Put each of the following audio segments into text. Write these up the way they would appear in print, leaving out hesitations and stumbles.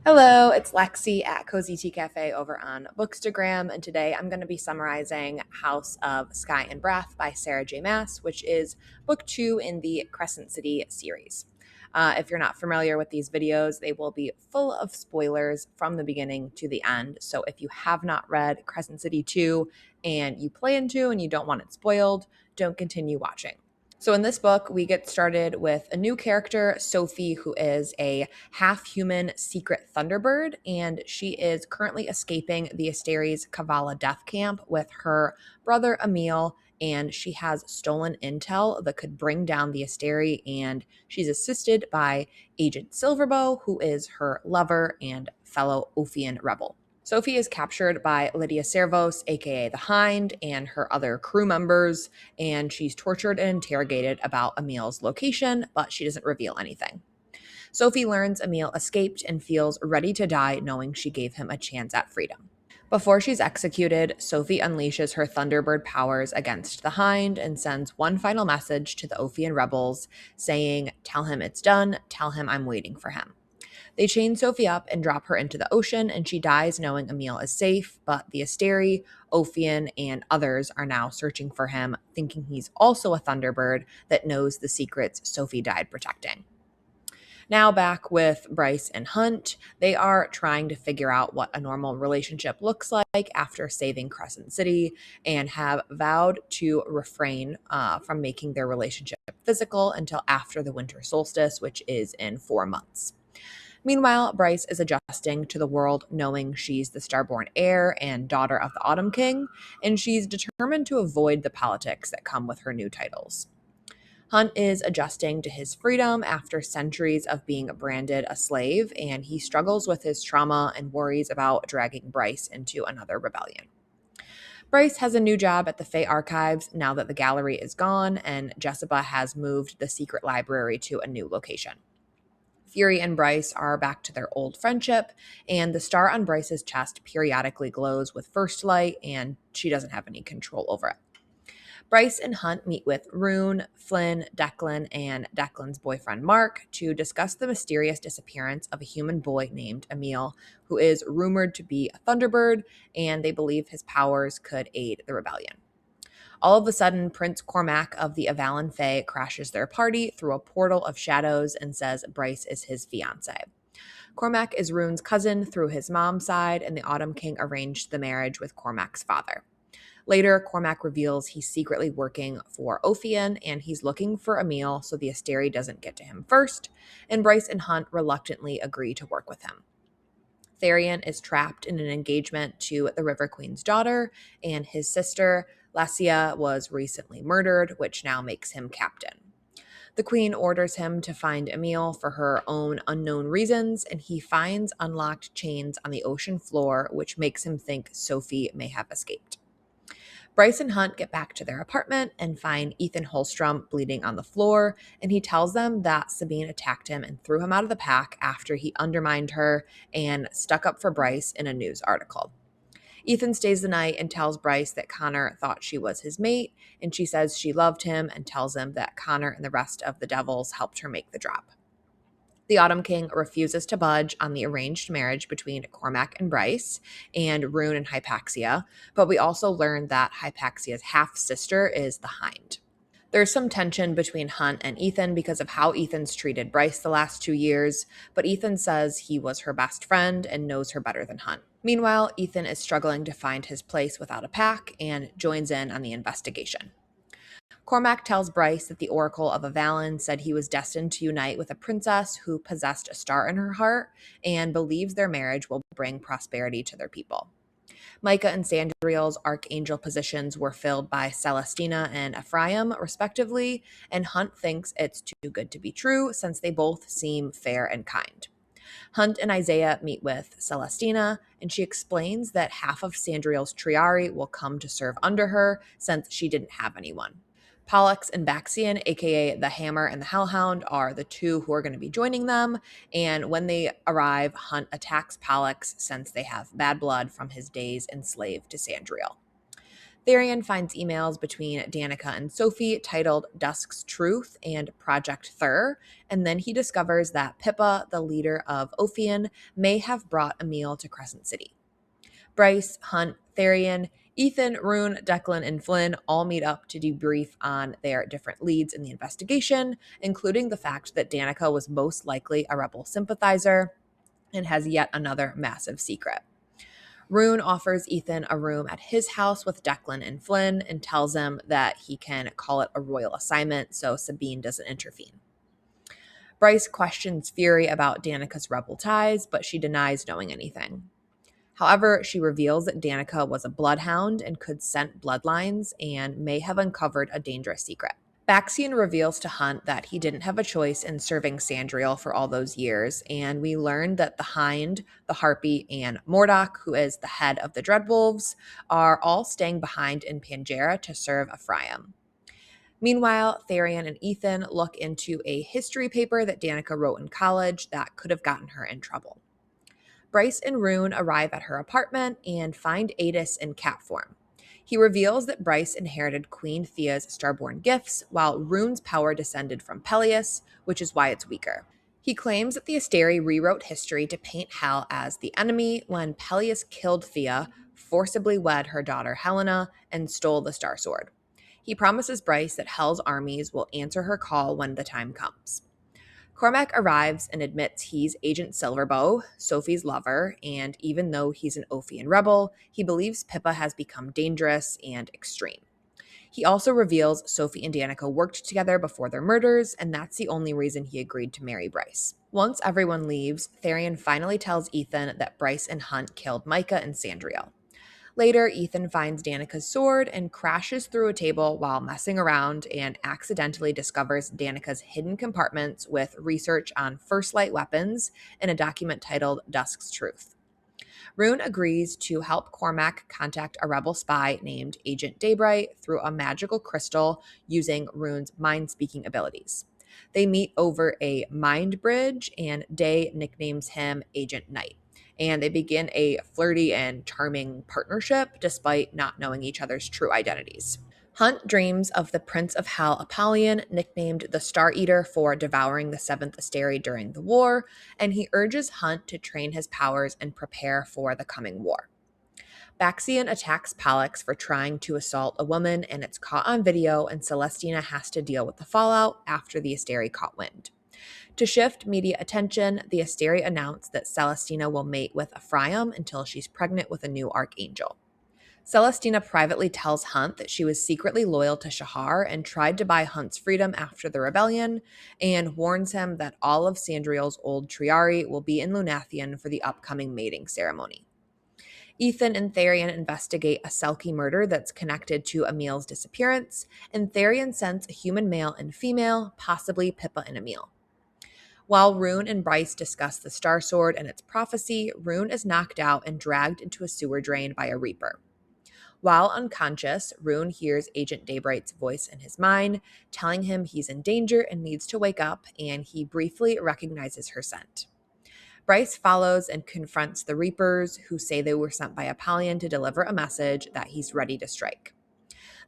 Hello, it's Lexi at Cozy Tea Cafe over on Bookstagram, and today I'm going to be summarizing House of Sky and Breath by Sarah J Maas, which is book 2 in the Crescent City series. If you're not familiar with these videos, they will be full of spoilers from the beginning to the end. So if you have not read Crescent City 2 and you plan to and you don't want it spoiled, don't continue watching. So in this book, we get started with a new character, Sophie, who is a half-human secret Thunderbird, and she is currently escaping the Asteres Kavala death camp with her brother Emil, and she has stolen intel that could bring down the Asteri, and she's assisted by Agent Silverbow, who is her lover and fellow Ophian rebel. Sophie is captured by Lydia Servos, aka the Hind, and her other crew members, and she's tortured and interrogated about Emil's location, but she doesn't reveal anything. Sophie learns Emil escaped and feels ready to die, knowing she gave him a chance at freedom. Before she's executed, Sophie unleashes her Thunderbird powers against the Hind and sends one final message to the Ophian rebels, saying, "Tell him it's done, tell him I'm waiting for him." They chain Sophie up and drop her into the ocean, and she dies knowing Emil is safe, but the Asteri, Ophian, and others are now searching for him, thinking he's also a Thunderbird that knows the secrets Sophie died protecting. Now back with Bryce and Hunt, they are trying to figure out what a normal relationship looks like after saving Crescent City and have vowed to refrain from making their relationship physical until after the winter solstice, which is in 4 months. Meanwhile, Bryce is adjusting to the world, knowing she's the starborn heir and daughter of the Autumn King, and she's determined to avoid the politics that come with her new titles. Hunt is adjusting to his freedom after centuries of being branded a slave, and he struggles with his trauma and worries about dragging Bryce into another rebellion. Bryce has a new job at the Fey Archives now that the gallery is gone, and Jessica has moved the secret library to a new location. Fury and Bryce are back to their old friendship, and the star on Bryce's chest periodically glows with first light, and she doesn't have any control over it. Bryce and Hunt meet with Rune, Flynn, Declan, and Declan's boyfriend Mark to discuss the mysterious disappearance of a human boy named Emil, who is rumored to be a Thunderbird, and they believe his powers could aid the rebellion. All of a sudden, Prince Cormac of the Avalon Fae crashes their party through a portal of shadows and says Bryce is his fiancé. Cormac is Rune's cousin through his mom's side, and the Autumn King arranged the marriage with Cormac's father. Later, Cormac reveals he's secretly working for Ophian, and he's looking for Emil so the Asteri doesn't get to him first, and Bryce and Hunt reluctantly agree to work with him. Therian is trapped in an engagement to the River Queen's daughter, and his sister, Lassia, was recently murdered, which now makes him captain. The queen orders him to find Emil for her own unknown reasons, and he finds unlocked chains on the ocean floor, which makes him think Sophie may have escaped. Bryce and Hunt get back to their apartment and find Ethan Holstrom bleeding on the floor, and he tells them that Sabine attacked him and threw him out of the pack after he undermined her and stuck up for Bryce in a news article. Ethan stays the night and tells Bryce that Connor thought she was his mate, and she says she loved him and tells him that Connor and the rest of the Devils helped her make the drop. The Autumn King refuses to budge on the arranged marriage between Cormac and Bryce and Rune and Hypaxia, but we also learn that Hypaxia's half-sister is the Hind. There's some tension between Hunt and Ethan because of how Ethan's treated Bryce the last 2 years, but Ethan says he was her best friend and knows her better than Hunt. Meanwhile, Ethan is struggling to find his place without a pack and joins in on the investigation. Cormac tells Bryce that the Oracle of Avalon said he was destined to unite with a princess who possessed a star in her heart and believes their marriage will bring prosperity to their people. Micah and Sandriel's archangel positions were filled by Celestina and Ephraim, respectively, and Hunt thinks it's too good to be true since they both seem fair and kind. Hunt and Isaiah meet with Celestina, and she explains that half of Sandriel's Triari will come to serve under her since she didn't have anyone. Pollux and Baxian, aka the Hammer and the Hellhound, are the two who are going to be joining them, and when they arrive, Hunt attacks Pollux since they have bad blood from his days enslaved to Sandriel. Therian finds emails between Danica and Sophie titled Dusk's Truth and Project Thur, and then he discovers that Pippa, the leader of Ophion, may have brought a meal to Crescent City. Bryce, Hunt, Therian, Ethan, Rune, Declan, and Flynn all meet up to debrief on their different leads in the investigation, including the fact that Danica was most likely a rebel sympathizer and has yet another massive secret. Rune offers Ethan a room at his house with Declan and Flynn and tells him that he can call it a royal assignment so Sabine doesn't intervene. Bryce questions Fury about Danica's rebel ties, but she denies knowing anything. However, she reveals that Danica was a bloodhound and could scent bloodlines and may have uncovered a dangerous secret. Baxian reveals to Hunt that he didn't have a choice in serving Sandriel for all those years, and we learned that the Hind, the Harpy, and Mordock, who is the head of the Dreadwolves, are all staying behind in Pangera to serve Ephraim. Meanwhile, Therian and Ethan look into a history paper that Danica wrote in college that could have gotten her in trouble. Bryce and Rune arrive at her apartment and find Adis in cat form. He reveals that Bryce inherited Queen Thea's starborn gifts, while Rune's power descended from Peleus, which is why it's weaker. He claims that the Asteri rewrote history to paint Hel as the enemy when Peleus killed Thea, forcibly wed her daughter Helena, and stole the Star Sword. He promises Bryce that Hel's armies will answer her call when the time comes. Cormac arrives and admits he's Agent Silverbow, Sophie's lover, and even though he's an Ophian rebel, he believes Pippa has become dangerous and extreme. He also reveals Sophie and Danica worked together before their murders, and that's the only reason he agreed to marry Bryce. Once everyone leaves, Therian finally tells Ethan that Bryce and Hunt killed Micah and Sandriel. Later, Ethan finds Danica's sword and crashes through a table while messing around and accidentally discovers Danica's hidden compartments with research on First Light weapons in a document titled Dusk's Truth. Rune agrees to help Cormac contact a rebel spy named Agent Daybright through a magical crystal using Rune's mind-speaking abilities. They meet over a mind bridge, and Day nicknames him Agent Knight. And they begin a flirty and charming partnership despite not knowing each other's true identities. Hunt dreams of the Prince of Hel Apollyon, nicknamed the Star Eater for devouring the Seventh Asteri during the war, and he urges Hunt to train his powers and prepare for the coming war. Baxian attacks Pollux for trying to assault a woman, and it's caught on video, and Celestina has to deal with the fallout after the Asteri caught wind. To shift media attention, the Asteri announced that Celestina will mate with Ephraim until she's pregnant with a new archangel. Celestina privately tells Hunt that she was secretly loyal to Shahar and tried to buy Hunt's freedom after the rebellion, and warns him that all of Sandriel's old Triari will be in Lunathian for the upcoming mating ceremony. Ethan and Therian investigate a Selkie murder that's connected to Emil's disappearance, and Therian sends a human male and female, possibly Pippa and Emil. While Rune and Bryce discuss the Star Sword and its prophecy, Rune is knocked out and dragged into a sewer drain by a Reaper. While unconscious, Rune hears Agent Daybright's voice in his mind, telling him he's in danger and needs to wake up, and he briefly recognizes her scent. Bryce follows and confronts the Reapers, who say they were sent by Apollyon to deliver a message that he's ready to strike.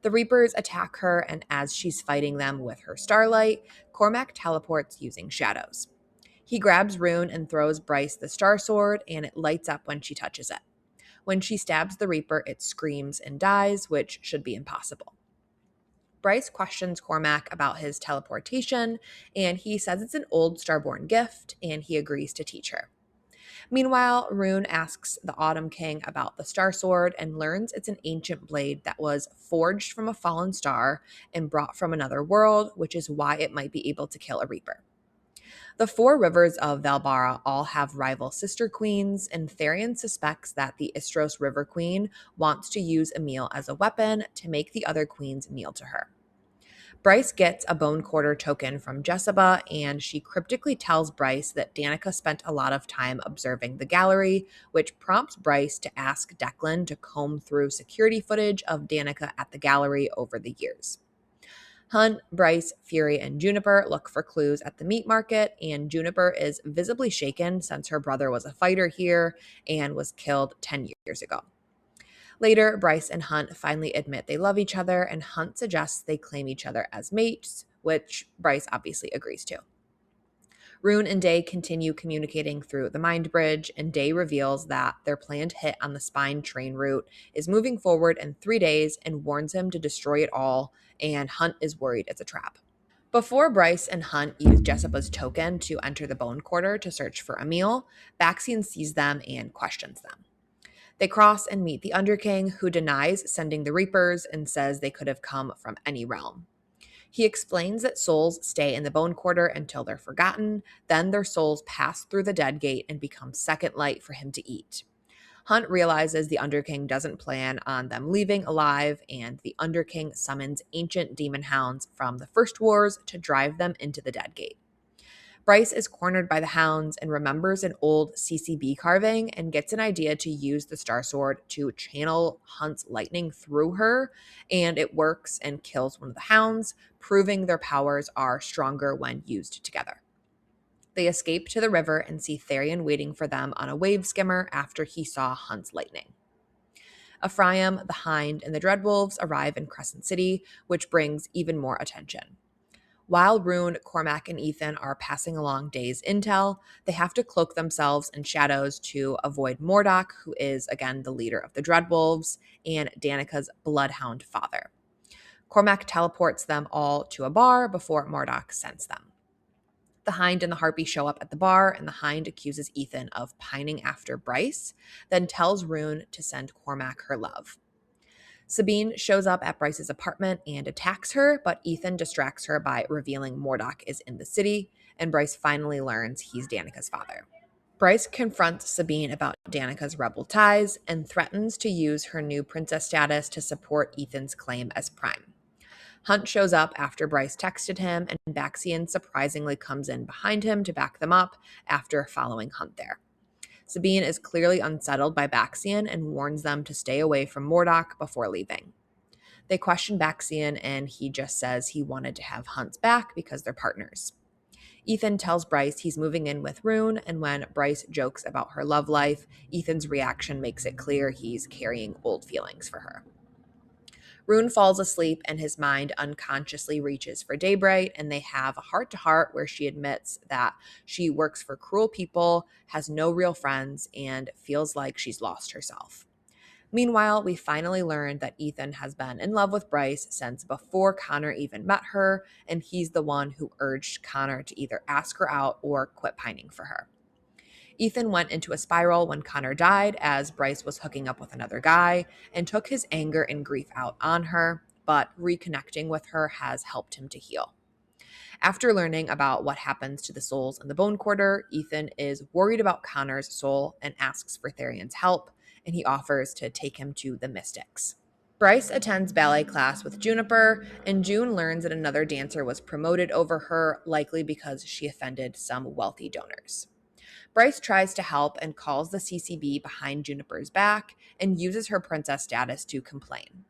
The Reapers attack her, and as she's fighting them with her starlight, Cormac teleports using shadows. He grabs Rune and throws Bryce the Star Sword, and it lights up when she touches it. When she stabs the Reaper, it screams and dies, which should be impossible. Bryce questions Cormac about his teleportation, and he says it's an old Starborn gift, and he agrees to teach her. Meanwhile, Rune asks the Autumn King about the Star Sword and learns it's an ancient blade that was forged from a fallen star and brought from another world, which is why it might be able to kill a Reaper. The four rivers of Valbara all have rival sister queens, and Therian suspects that the Istros River Queen wants to use Emil as a weapon to make the other queens kneel to her. Bryce gets a bone quarter token from Jessica, and she cryptically tells Bryce that Danica spent a lot of time observing the gallery, which prompts Bryce to ask Declan to comb through security footage of Danica at the gallery over the years. Hunt, Bryce, Fury, and Juniper look for clues at the meat market, and Juniper is visibly shaken since her brother was a fighter here and was killed 10 years ago. Later, Bryce and Hunt finally admit they love each other, and Hunt suggests they claim each other as mates, which Bryce obviously agrees to. Rune and Day continue communicating through the Mind Bridge, and Day reveals that their planned hit on the spine train route is moving forward in 3 days and warns him to destroy it all, and Hunt is worried it's a trap. Before Bryce and Hunt use Jessica's token to enter the Bone Quarter to search for Emil, Baxian sees them and questions them. They cross and meet the Underking, who denies sending the Reapers and says they could have come from any realm. He explains that souls stay in the Bone Quarter until they're forgotten, then their souls pass through the Dead Gate and become second light for him to eat. Hunt realizes the Underking doesn't plan on them leaving alive, and the Underking summons ancient demon hounds from the First Wars to drive them into the Dead Gate. Bryce is cornered by the hounds and remembers an old CCB carving and gets an idea to use the Star Sword to channel Hunt's lightning through her, and it works and kills one of the hounds, proving their powers are stronger when used together. They escape to the river and see Therian waiting for them on a wave skimmer after he saw Hunt's lightning. Ephraim, the Hind, and the Dreadwolves arrive in Crescent City, which brings even more attention. While Rune, Cormac, and Ethan are passing along Day's intel, they have to cloak themselves in shadows to avoid Mordok, who is, again, the leader of the Dreadwolves, and Danica's bloodhound father. Cormac teleports them all to a bar before Mordok sends them. The Hind and the Harpy show up at the bar, and the Hind accuses Ethan of pining after Bryce, then tells Rune to send Cormac her love. Sabine shows up at Bryce's apartment and attacks her, but Ethan distracts her by revealing Mordok is in the city, and Bryce finally learns he's Danica's father. Bryce confronts Sabine about Danica's rebel ties and threatens to use her new princess status to support Ethan's claim as prime. Hunt shows up after Bryce texted him, and Baxian surprisingly comes in behind him to back them up after following Hunt there. Sabine is clearly unsettled by Baxian and warns them to stay away from Mordok before leaving. They question Baxian, and he just says he wanted to have Hunt's back because they're partners. Ethan tells Bryce he's moving in with Rune, and when Bryce jokes about her love life, Ethan's reaction makes it clear he's carrying old feelings for her. Rune falls asleep, and his mind unconsciously reaches for Daybright, and they have a heart-to-heart where she admits that she works for cruel people, has no real friends, and feels like she's lost herself. Meanwhile, we finally learn that Ethan has been in love with Bryce since before Connor even met her, and he's the one who urged Connor to either ask her out or quit pining for her. Ethan went into a spiral when Connor died, as Bryce was hooking up with another guy, and took his anger and grief out on her, but reconnecting with her has helped him to heal. After learning about what happens to the souls in the Bone Quarter, Ethan is worried about Connor's soul and asks for Therian's help, and he offers to take him to the Mystics. Bryce attends ballet class with Juniper, and June learns that another dancer was promoted over her, likely because she offended some wealthy donors. Bryce tries to help and calls the CCB behind Juniper's back and uses her princess status to complain.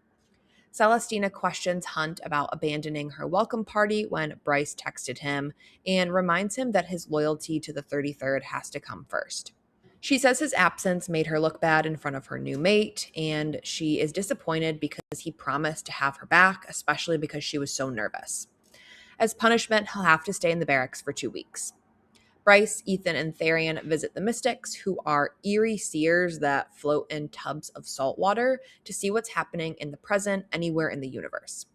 Celestina questions Hunt about abandoning her welcome party when Bryce texted him and reminds him that his loyalty to the 33rd has to come first. She says his absence made her look bad in front of her new mate, and she is disappointed because he promised to have her back, especially because she was so nervous. As punishment, he'll have to stay in the barracks for 2 weeks. Bryce, Ethan, and Therian visit the Mystics, who are eerie seers that float in tubs of salt water to see what's happening in the present anywhere in the universe.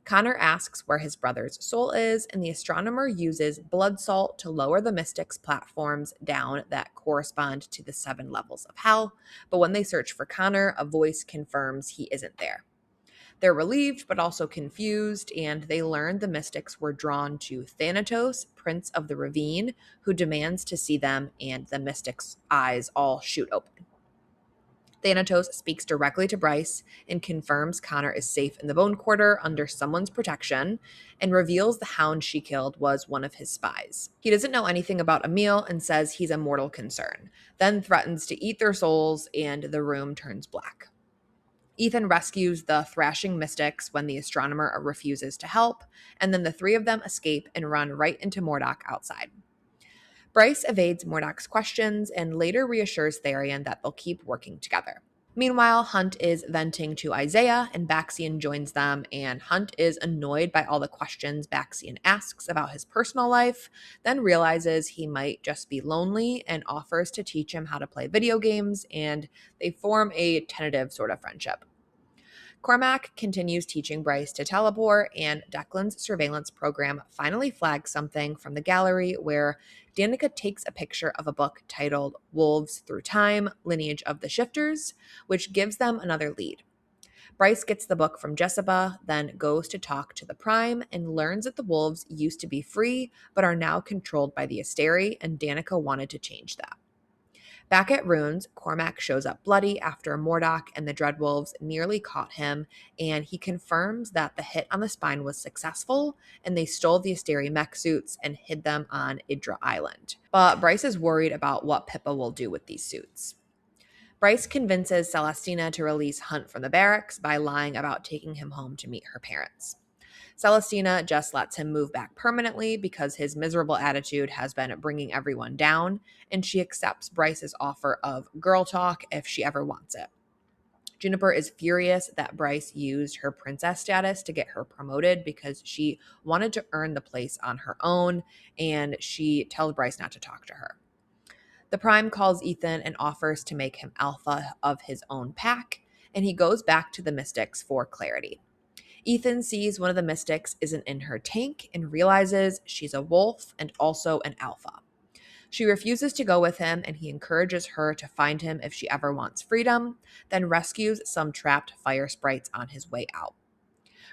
Connor asks where his brother's soul is, and the astronomer uses blood salt to lower the Mystics' platforms down that correspond to the 7 levels of hell, but when they search for Connor, a voice confirms he isn't there. They're relieved, but also confused, and they learn the Mystics were drawn to Thanatos, Prince of the Ravine, who demands to see them, and the Mystics' eyes all shoot open. Thanatos speaks directly to Bryce and confirms Connor is safe in the Bone Quarter under someone's protection, and reveals the hound she killed was one of his spies. He doesn't know anything about Emil and says he's a mortal concern, then threatens to eat their souls, and the room turns black. Ethan rescues the thrashing Mystics when the astronomer refuses to help, and then the 3 of them escape and run right into Mordok outside. Bryce evades Mordok's questions and later reassures Therian that they'll keep working together. Meanwhile, Hunt is venting to Isaiah, and Baxian joins them, and Hunt is annoyed by all the questions Baxian asks about his personal life, then realizes he might just be lonely and offers to teach him how to play video games, and they form a tentative sort of friendship. Cormac continues teaching Bryce to teleport, and Declan's surveillance program finally flags something from the gallery where Danica takes a picture of a book titled Wolves Through Time, Lineage of the Shifters, which gives them another lead. Bryce gets the book from Jessica, then goes to talk to the Prime and learns that the wolves used to be free but are now controlled by the Asteri, and Danica wanted to change that. Back at Runes, Cormac shows up bloody after Mordok and the Dreadwolves nearly caught him, and he confirms that the hit on the spine was successful, and they stole the Asteri mech suits and hid them on Idra Island. But Bryce is worried about what Pippa will do with these suits. Bryce convinces Celestina to release Hunt from the barracks by lying about taking him home to meet her parents. Celestina just lets him move back permanently because his miserable attitude has been bringing everyone down, and she accepts Bryce's offer of girl talk if she ever wants it. Juniper is furious that Bryce used her princess status to get her promoted because she wanted to earn the place on her own, and she tells Bryce not to talk to her. The Prime calls Ethan and offers to make him alpha of his own pack, and he goes back to the Mystics for clarity. Ethan sees one of the Mystics isn't in her tank and realizes she's a wolf and also an alpha. She refuses to go with him, and he encourages her to find him if she ever wants freedom, then rescues some trapped fire sprites on his way out.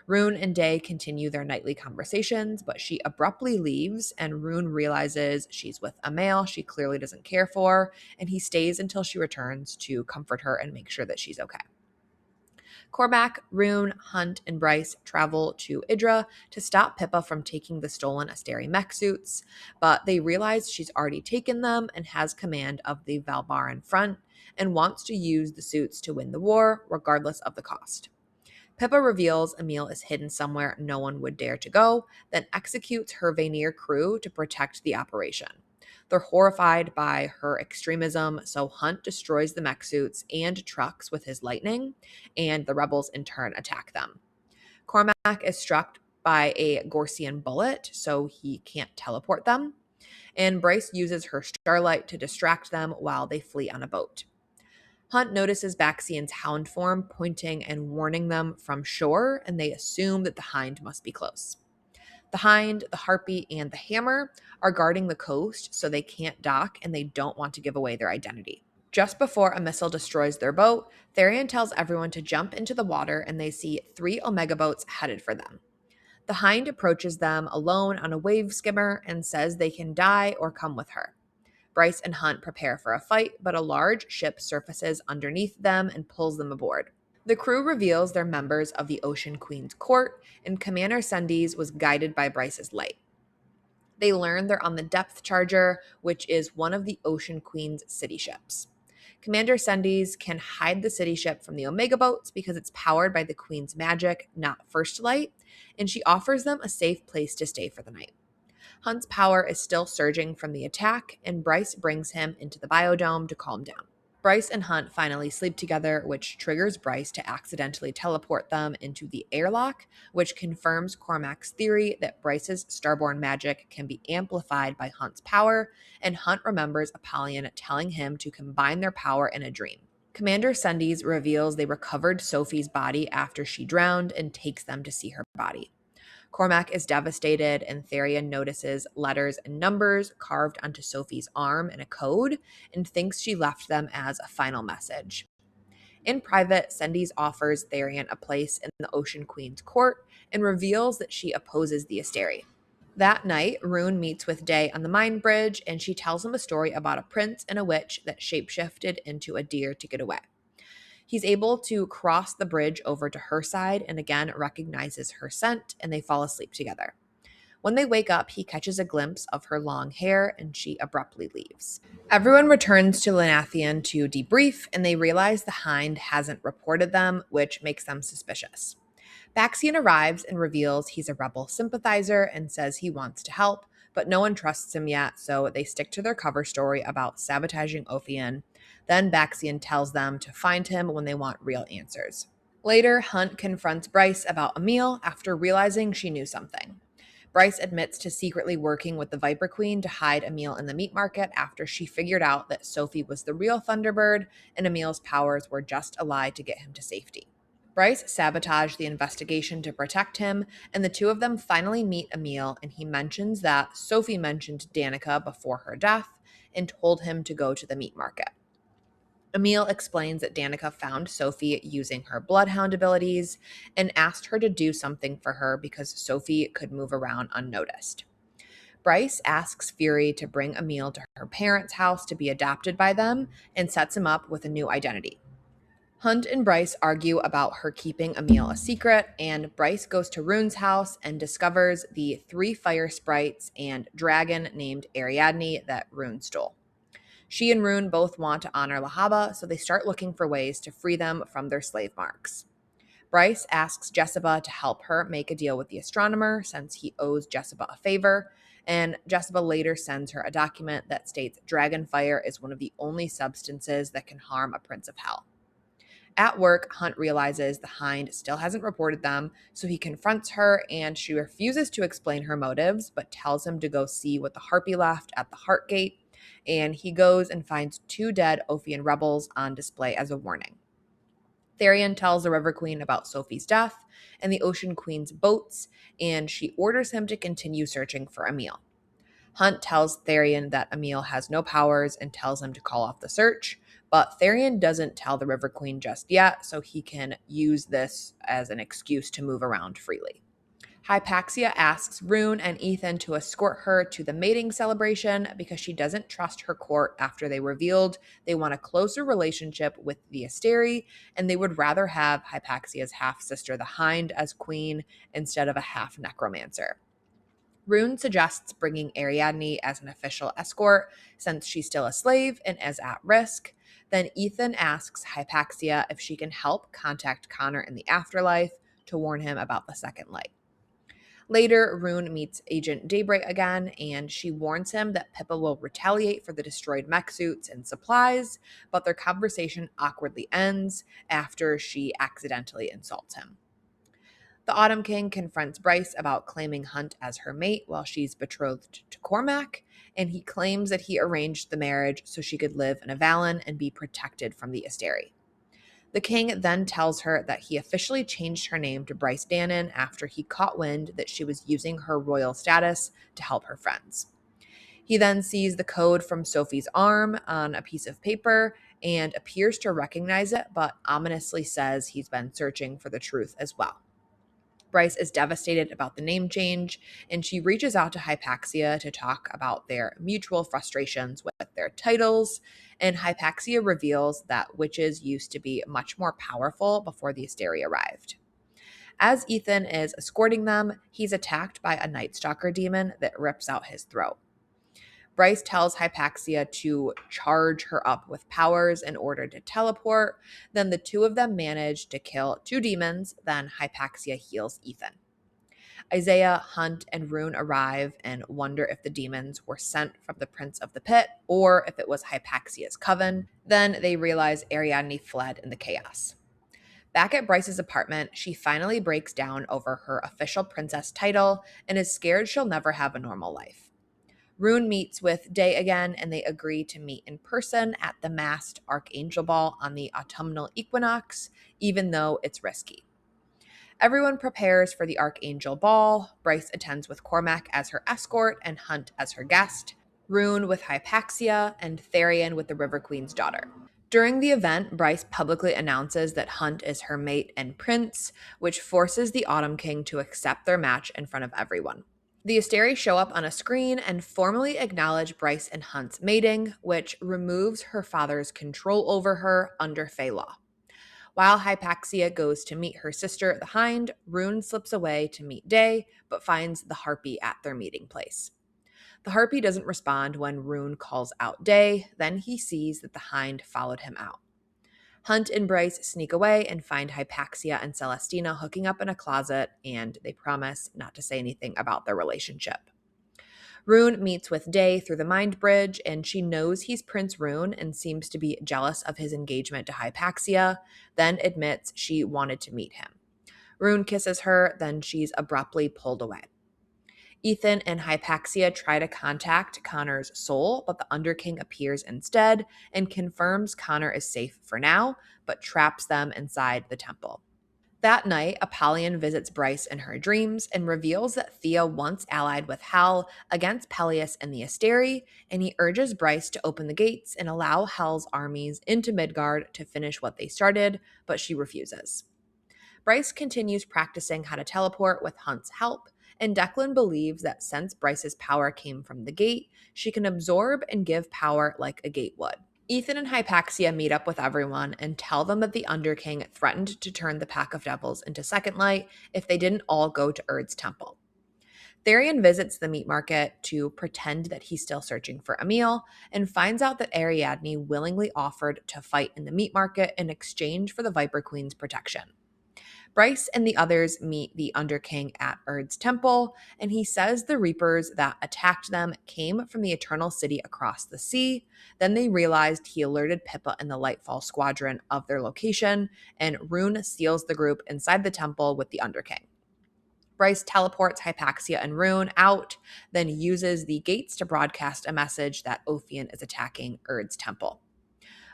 Rune and Day continue their nightly conversations, but she abruptly leaves, and Rune realizes she's with a male she clearly doesn't care for, and he stays until she returns to comfort her and make sure that she's okay. Cormac, Rune, Hunt, and Bryce travel to Idra to stop Pippa from taking the stolen Asteri mech suits, but they realize she's already taken them and has command of the Valbaran front and wants to use the suits to win the war, regardless of the cost. Pippa reveals Emil is hidden somewhere no one would dare to go, then executes her Vanir crew to protect the operation. They're horrified by her extremism, so Hunt destroys the mech suits and trucks with his lightning, and the rebels in turn attack them. Cormac is struck by a Gorsian bullet, so he can't teleport them, and Bryce uses her starlight to distract them while they flee on a boat. Hunt notices Baxian's hound form pointing and warning them from shore, and they assume that the hind must be close. The hind, the harpy, and the hammer are guarding the coast so they can't dock, and they don't want to give away their identity. Just before a missile destroys their boat, Therian tells everyone to jump into the water, and they see 3 Omega boats headed for them. The hind approaches them alone on a wave skimmer and says they can die or come with her. Bryce and Hunt prepare for a fight, but a large ship surfaces underneath them and pulls them aboard. The crew reveals they're members of the Ocean Queen's court, and Commander Sendes was guided by Bryce's light. They learn they're on the Depth Charger, which is one of the Ocean Queen's city ships. Commander Sendes can hide the city ship from the Omega boats because it's powered by the Queen's magic, not First Light, and she offers them a safe place to stay for the night. Hunt's power is still surging from the attack, and Bryce brings him into the biodome to calm down. Bryce and Hunt finally sleep together, which triggers Bryce to accidentally teleport them into the airlock, which confirms Cormac's theory that Bryce's starborn magic can be amplified by Hunt's power, and Hunt remembers Apollyon telling him to combine their power in a dream. Commander Sendes reveals they recovered Sophie's body after she drowned and takes them to see her body. Cormac is devastated, and Therian notices letters and numbers carved onto Sophie's arm in a code and thinks she left them as a final message. In private, Sendes offers Therian a place in the Ocean Queen's court and reveals that she opposes the Asteri. That night, Rune meets with Day on the mine bridge, and she tells him a story about a prince and a witch that shapeshifted into a deer to get away. He's able to cross the bridge over to her side and again recognizes her scent, and they fall asleep together. When they wake up, he catches a glimpse of her long hair, and she abruptly leaves. Everyone returns to Lanathian to debrief, and they realize the hind hasn't reported them, which makes them suspicious. Baxian arrives and reveals he's a rebel sympathizer and says he wants to help, but no one trusts him yet, so they stick to their cover story about sabotaging Ophion. Then Baxian tells them to find him when they want real answers. Later, Hunt confronts Bryce about Emil after realizing she knew something. Bryce admits to secretly working with the Viper Queen to hide Emil in the meat market after she figured out that Sophie was the real Thunderbird and Emil's powers were just a lie to get him to safety. Bryce sabotaged the investigation to protect him, and the two of them finally meet Emil, and he mentions that Sophie mentioned Danica before her death and told him to go to the meat market. Emil explains that Danica found Sophie using her bloodhound abilities and asked her to do something for her because Sophie could move around unnoticed. Bryce asks Fury to bring Emil to her parents' house to be adopted by them and sets him up with a new identity. Hunt and Bryce argue about her keeping Emil a secret, and Bryce goes to Rune's house and discovers the 3 fire sprites and dragon named Ariadne that Rune stole. She and Rune both want to honor Lahaba, so they start looking for ways to free them from their slave marks. Bryce asks Jessica to help her make a deal with the astronomer since he owes Jessica a favor, and Jessica later sends her a document that states dragon fire is one of the only substances that can harm a prince of hell. At work, Hunt realizes the Hind still hasn't reported them, so he confronts her and she refuses to explain her motives, but tells him to go see what the Harpy left at the Heart Gate, and he goes and finds 2 dead Ophian rebels on display as a warning. Therian tells the River Queen about Sophie's death and the Ocean Queen's boats, and she orders him to continue searching for Emil. Hunt tells Therian that Emil has no powers and tells him to call off the search, but Therian doesn't tell the River Queen just yet, so he can use this as an excuse to move around freely. Hypaxia asks Rune and Ethan to escort her to the mating celebration because she doesn't trust her court after they revealed they want a closer relationship with the Asteri, and they would rather have Hypaxia's half-sister the Hind as queen instead of a half-necromancer. Rune suggests bringing Ariadne as an official escort since she's still a slave and is at risk. Then Ethan asks Hypaxia if she can help contact Connor in the afterlife to warn him about the second light. Later, Rune meets Agent Daybreak again, and she warns him that Pippa will retaliate for the destroyed mech suits and supplies, but their conversation awkwardly ends after she accidentally insults him. The Autumn King confronts Bryce about claiming Hunt as her mate while she's betrothed to Cormac, and he claims that he arranged the marriage so she could live in Avalon and be protected from the Asteri. The king then tells her that he officially changed her name to Bryce Dannon after he caught wind that she was using her royal status to help her friends. He then sees the code from Sophie's arm on a piece of paper and appears to recognize it, but ominously says he's been searching for the truth as well. Bryce is devastated about the name change, and she reaches out to Hypaxia to talk about their mutual frustrations with their titles, and Hypaxia reveals that witches used to be much more powerful before the Asteri arrived. As Ethan is escorting them, he's attacked by a Night Stalker demon that rips out his throat. Bryce tells Hypaxia to charge her up with powers in order to teleport. Then the two of them manage to kill 2 demons. Then Hypaxia heals Ethan. Isaiah, Hunt, and Rune arrive and wonder if the demons were sent from the Prince of the Pit or if it was Hypaxia's coven. Then they realize Ariadne fled in the chaos. Back at Bryce's apartment, she finally breaks down over her official princess title and is scared she'll never have a normal life. Rune meets with Day again, and they agree to meet in person at the masked Archangel Ball on the autumnal equinox, even though it's risky. Everyone prepares for the Archangel Ball. Bryce attends with Cormac as her escort and Hunt as her guest, Rune with Hypaxia, and Therian with the River Queen's daughter. During the event, Bryce publicly announces that Hunt is her mate and prince, which forces the Autumn King to accept their match in front of everyone. The Asteri show up on a screen and formally acknowledge Bryce and Hunt's mating, which removes her father's control over her under Fey law. While Hypaxia goes to meet her sister, the Hind, Rune slips away to meet Day, but finds the Harpy at their meeting place. The Harpy doesn't respond when Rune calls out Day, then he sees that the Hind followed him out. Hunt and Bryce sneak away and find Hypaxia and Celestina hooking up in a closet, and they promise not to say anything about their relationship. Rune meets with Day through the Mind Bridge, and she knows he's Prince Rune and seems to be jealous of his engagement to Hypaxia, then admits she wanted to meet him. Rune kisses her, then she's abruptly pulled away. Ethan and Hypaxia try to contact Connor's soul, but the Underking appears instead and confirms Connor is safe for now, but traps them inside the temple. That night, Apollyon visits Bryce in her dreams and reveals that Thea once allied with Hel against Peleus and the Asteri, and he urges Bryce to open the gates and allow Hel's armies into Midgard to finish what they started, but she refuses. Bryce continues practicing how to teleport with Hunt's help, and Declan believes that since Bryce's power came from the gate, she can absorb and give power like a gate would. Ethan and Hypaxia meet up with everyone and tell them that the Underking threatened to turn the Pack of Devils into Second Light if they didn't all go to Urd's temple. Therion visits the meat market to pretend that he's still searching for a meal and finds out that Ariadne willingly offered to fight in the meat market in exchange for the Viper Queen's protection. Bryce and the others meet the Underking at Urd's temple, and he says the Reapers that attacked them came from the Eternal City across the sea. Then they realized he alerted Pippa and the Lightfall Squadron of their location, and Rune seals the group inside the temple with the Underking. Bryce teleports Hypaxia and Rune out, then uses the gates to broadcast a message that Ophion is attacking Urd's temple.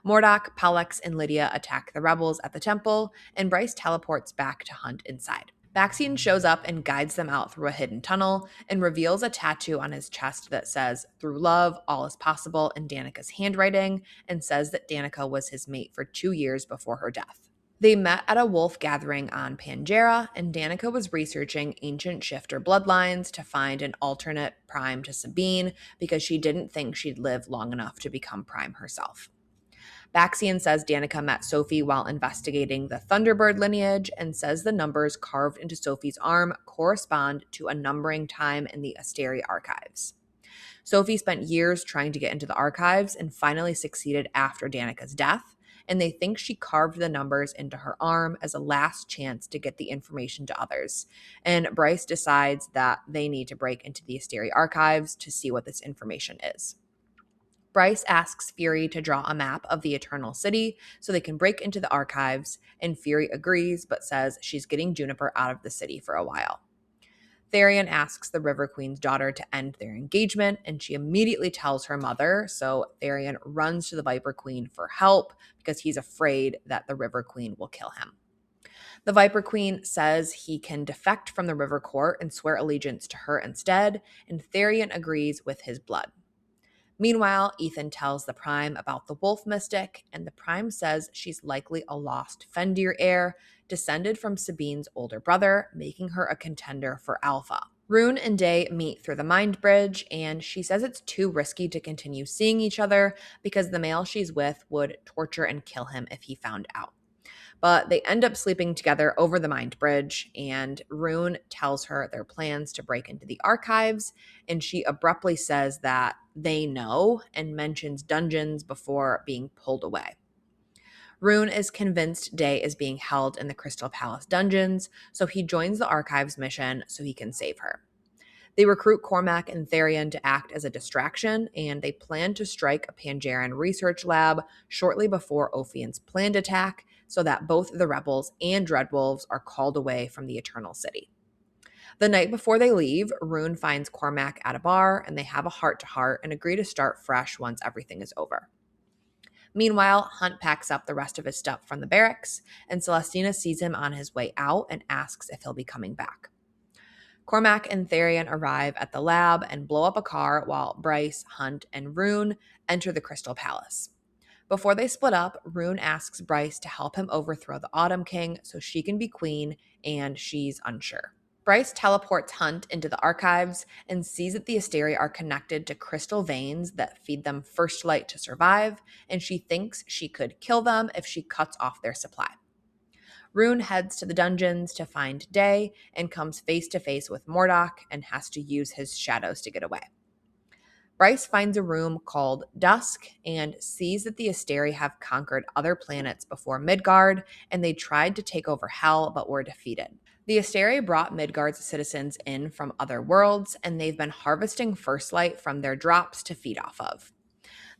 Mordok, Pollux, and Lydia attack the rebels at the temple, and Bryce teleports back to hunt inside. Baxian shows up and guides them out through a hidden tunnel and reveals a tattoo on his chest that says, "Through love, all is possible," in Danica's handwriting, and says that Danica was his mate for 2 years before her death. They met at a wolf gathering on Pangera, and Danica was researching ancient shifter bloodlines to find an alternate prime to Sabine because she didn't think she'd live long enough to become prime herself. Baxian says Danica met Sophie while investigating the Thunderbird lineage and says the numbers carved into Sophie's arm correspond to a numbering time in the Asteri archives. Sophie spent years trying to get into the archives and finally succeeded after Danica's death, and they think she carved the numbers into her arm as a last chance to get the information to others. And Bryce decides that they need to break into the Asteri archives to see what this information is. Bryce asks Fury to draw a map of the Eternal City so they can break into the archives, and Fury agrees but says she's getting Juniper out of the city for a while. Therion asks the River Queen's daughter to end their engagement, and she immediately tells her mother, so Therion runs to the Viper Queen for help because he's afraid that the River Queen will kill him. The Viper Queen says he can defect from the River Court and swear allegiance to her instead, and Therion agrees with his blood. Meanwhile, Ethan tells the Prime about the Wolf Mystic, and the Prime says she's likely a lost Fendir heir, descended from Sabine's older brother, making her a contender for Alpha. Rune and Day meet through the Mind Bridge, and she says it's too risky to continue seeing each other because the male she's with would torture and kill him if he found out. But they end up sleeping together over the Mind Bridge, and Rune tells her their plans to break into the archives, and she abruptly says that they know and mentions dungeons before being pulled away. Rune is convinced Day is being held in the Crystal Palace dungeons, so he joins the archives mission so he can save her. They recruit Cormac and Therion to act as a distraction, and they plan to strike a Pangeran research lab shortly before Ophion's planned attack so that both the rebels and Dreadwolves are called away from the Eternal City. The night before they leave, Rune finds Cormac at a bar, and they have a heart-to-heart and agree to start fresh once everything is over. Meanwhile, Hunt packs up the rest of his stuff from the barracks, and Celestina sees him on his way out and asks if he'll be coming back. Cormac and Therion arrive at the lab and blow up a car while Bryce, Hunt, and Rune enter the Crystal Palace. Before they split up, Rune asks Bryce to help him overthrow the Autumn King so she can be queen, and she's unsure. Bryce teleports Hunt into the archives and sees that the Asteri are connected to crystal veins that feed them first light to survive, and she thinks she could kill them if she cuts off their supply. Rune heads to the dungeons to find Day and comes face to face with Mordok and has to use his shadows to get away. Bryce finds a room called Dusk and sees that the Asteri have conquered other planets before Midgard, and they tried to take over Hell but were defeated. The Asteri brought Midgard's citizens in from other worlds, and they've been harvesting first light from their drops to feed off of.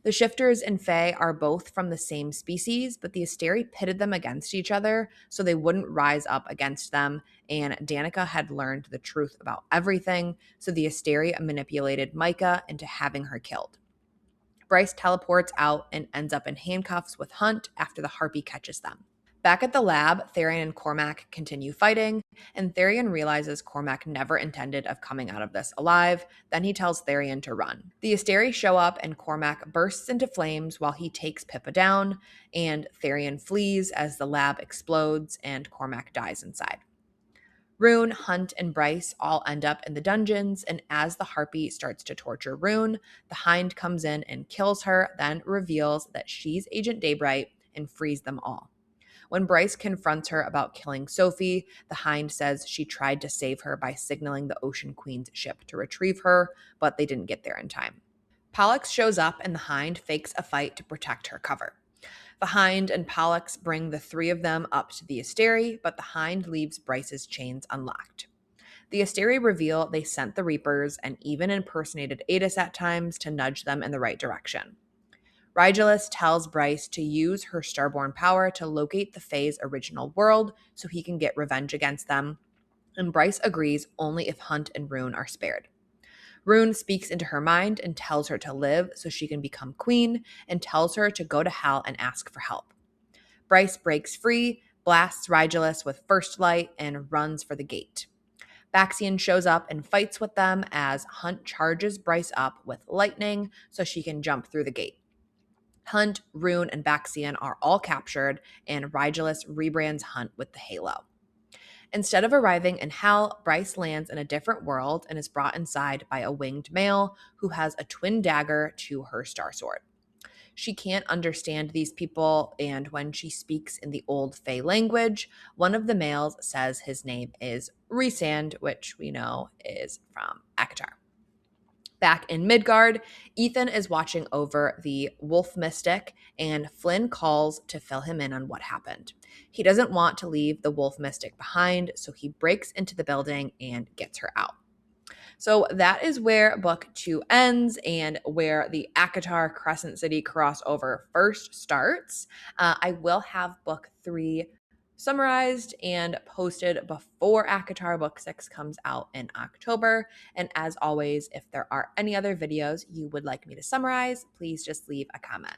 The Shifters and Fae are both from the same species, but the Asteri pitted them against each other so they wouldn't rise up against them, and Danica had learned the truth about everything, so the Asteri manipulated Micah into having her killed. Bryce teleports out and ends up in handcuffs with Hunt after the Harpy catches them. Back at the lab, Therian and Cormac continue fighting, and Therian realizes Cormac never intended of coming out of this alive. Then he tells Therian to run. The Asteri show up, and Cormac bursts into flames while he takes Pippa down, and Therian flees as the lab explodes and Cormac dies inside. Rune, Hunt, and Bryce all end up in the dungeons, and as the Harpy starts to torture Rune, the Hind comes in and kills her, then reveals that she's Agent Daybright and frees them all. When Bryce confronts her about killing Sophie, the Hind says she tried to save her by signaling the Ocean Queen's ship to retrieve her, but they didn't get there in time. Pollux shows up and the Hind fakes a fight to protect her cover. The Hind and Pollux bring the three of them up to the Asteri, but the Hind leaves Bryce's chains unlocked. The Asteri reveal they sent the Reapers and even impersonated Adis at times to nudge them in the right direction. Rigelus tells Bryce to use her Starborn power to locate the Fae's original world so he can get revenge against them, and Bryce agrees only if Hunt and Rune are spared. Rune speaks into her mind and tells her to live so she can become queen, and tells her to go to Hell and ask for help. Bryce breaks free, blasts Rigelus with first light, and runs for the gate. Baxian shows up and fights with them as Hunt charges Bryce up with lightning so she can jump through the gate. Hunt, Rune, and Baxian are all captured, and Rigelus rebrands Hunt with the halo. Instead of arriving in Hell, Bryce lands in a different world and is brought inside by a winged male who has a twin dagger to her star sword. She can't understand these people, and when she speaks in the old Fae language, one of the males says his name is Rhysand, which we know is from ACOTAR. Back in Midgard, Ethan is watching over the Wolf Mystic, and Flynn calls to fill him in on what happened. He doesn't want to leave the Wolf Mystic behind, so he breaks into the building and gets her out. So that is where book 2 ends and where the ACOTAR Crescent City crossover first starts. I will have book 3 summarized and posted before ACOTAR book 6 comes out in October. And as always, if there are any other videos you would like me to summarize, please just leave a comment.